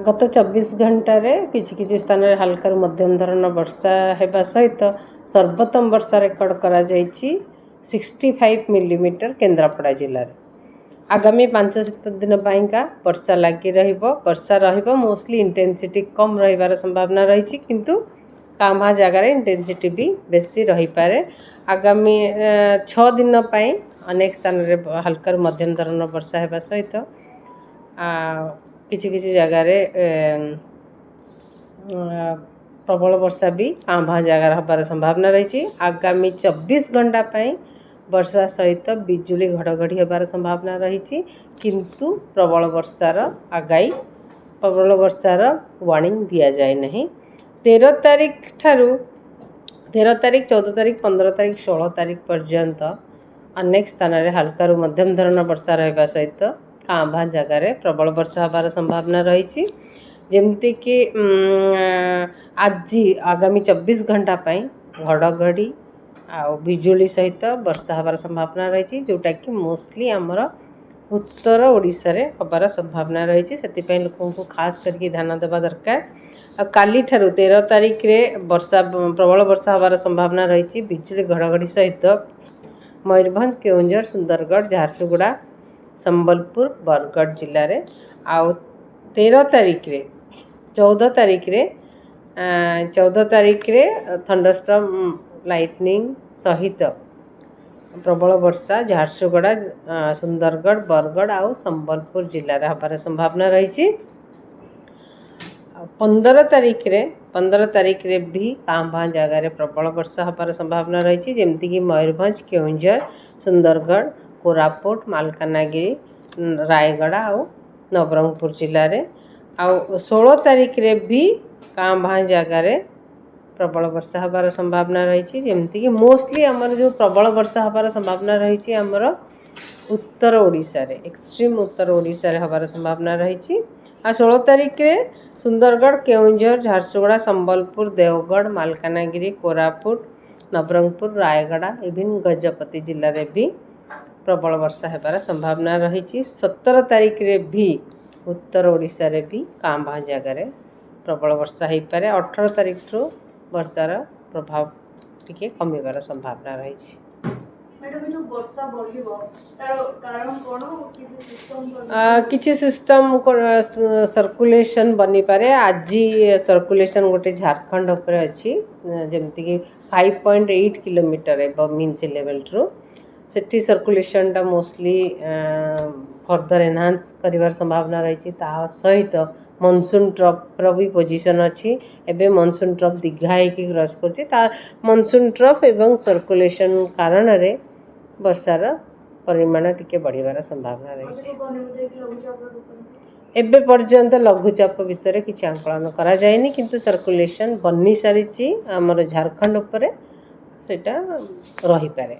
गत 24 घंटे किसी स्थान में हल्का मध्यम धरण वर्षा होगा सहित सर्वोत्तम वर्षा रेकर्ड करा 65 मिलीमीटर केन्द्रापड़ा जिले में आगामी 5 दिन का वर्षा लगी वर्षा मोस्टली इंटेंसिटी कम रही संभावना रही किंतु कामा जगार इंटेंसिटी भी बेसी रही पारे। आगामी 6 दिन अनेक स्थान में हल्का मध्यम धरण वर्षा होगा सहित किसी जगार प्रबल वर्षा भी आंभा जगार हबार संभावना रही। आगामी 24 घंटा वर्षा सहित बिजुली घड़घड़ी हबार संभावना रही किंतु प्रबल वर्षार आगाई प्रबल वर्षार वार्निंग दि जाए नहीं। 13 तारीख ठारू 13 तारीख 14 तारीख 15 तारीख 16 तारीख पर्यंत अनेक स्थान में हल्का मध्यम धरण वर्षा रहा सहित कांभा जगार प्रबल वर्षा हबार संभावना रही। जमती कि आज आगामी 24 घंटा घड़घड़ी आ बिजुली सहित वर्षा हबार संभावना रही जोटा कि मोस्टली आमर उत्तर ओडिशा रे हबार संभावना रही। से लोगों को खास करके ध्यान देवा दरकार। काली ठारू 13 तारीख रे वर्षा प्रबल वर्षा हबार संभावना रही बिजुली घड़घड़ी सहित मयूरभंज केउंझर सुंदरगढ़ झारसुगुड़ा संबलपुर बरगढ़ जिले में आउ 13 तारीख रे 14 तारीख रे थंडरस्टॉर्म लाइटनिंग सहित प्रबल वर्षा झारसुगुड़ा सुंदरगढ़ बरगढ़ आउ संबलपुर जिले में हबार संभावना रही। 15 तारीख रे भी कांभा जगार प्रबल वर्षा हबार संभावना रही जमती कि मयूरभंज केउंझर सुंदरगढ़ कोरापुट मालकानगिरी रायगढ़ आउ नवरंगपुर जिले में आउ 16 तारीख रे भी कांभा जगार प्रबल वर्षा हबार संभावना रही जमती कि मोस्टली आमर जो प्रबल वर्षा हबार संभावना रही आमर उत्तर ओडिशा रे एक्सट्रीम उत्तर ओडिशा रे हबार संभावना रही। आ 16 तारीख रे सुंदरगढ़ केउंझर झारसुगुड़ा संबलपुर देवगढ़ मालकानगिरी कोरापुट नवरंगपुर रायगढ़ इवन गजपति जिले में भी प्रबल वर्षा होबार संभावना रही। 17 तारीख रे भी उत्तर ओडिशा रे भी कांभा जगार प्रबल वर्षा हो पारे। 18 तारीख ठू वर्षार प्रभाव टिके कमिबार संभावना रही। किसी सिस्टम सर्कुलेशन बनी पारे। आज सर्कुलेशन गोटे झारखंड उपर अच्छी जमती कि 5.8 किलोमीटर एबव मीन सी लेवल रू सेठी सर्कुलेशन टा मोस्टली फर्दर एनहांस करिवार संभावना रही। सहित मनसून ट्रफ भी पोजिशन अच्छी एबे मनसून ट्रफ दीघा होगी क्रॉस कर मनसून ट्रफ एवं सर्कुलेशन कारण रे वर्षार परिमाण टिके बढ़िवार संभावना रही। एबे पर्यंत लघुचाप विषय किसी आंकलन करा जाएनी किंतु सर्कुलेशन बनी सारी आमर झारखंड उपरे सेटा रही पारे।